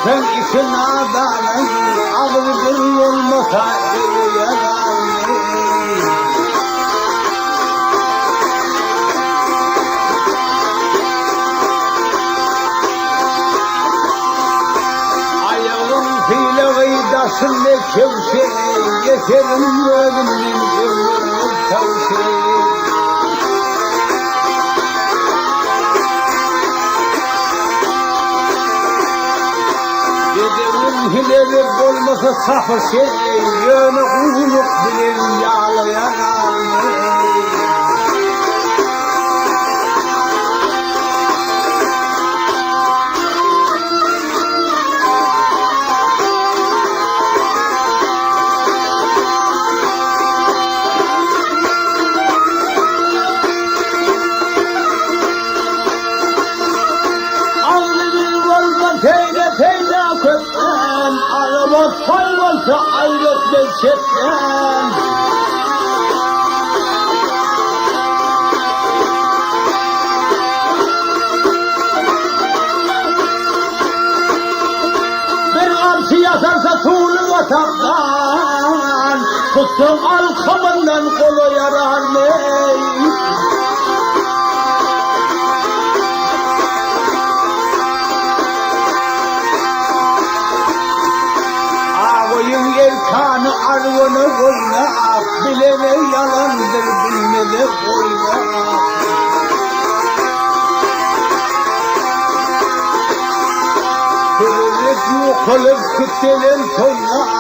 sen için adanın ağrıdır olmasa yararlı. Ayağım file gıydasın ne kevse yeterim ölümün ömrünü tavse. Hileri olmasa safı şey, yönü kuyruk bilir yağlayan ağrı. Saymalsa ayret lezzetten. Bir amsi yatarsa tuğlu vatandan, tuttum alkamından kolu yarar mı? Kanı arvını koynak, bilene yalandır bilmede koynak. Kırılıp yok olup kütelen toynak,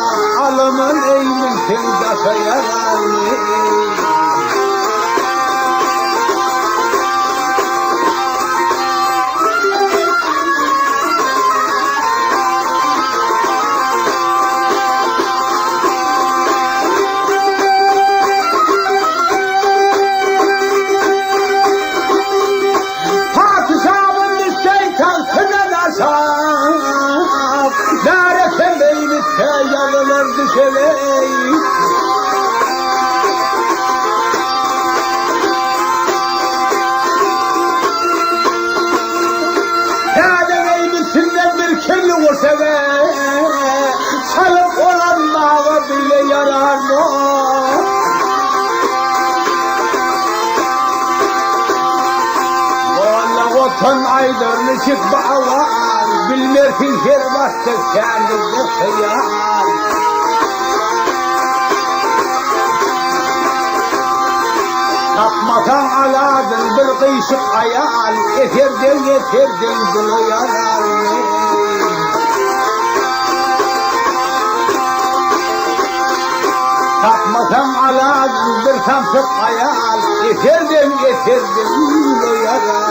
alaman eymin tendasa yararlı. Salıp olan mağla bile yarar mı? Valla Qوتان Aydar'ını çık bağlar, bilmer ki her bastı kendinde hıyar. Tapmadan aladın bir kıyışık hayal, yeterden bunu yarar mı? Tapmasam aladın bir tamsık hayal, yeterden bunu yarar.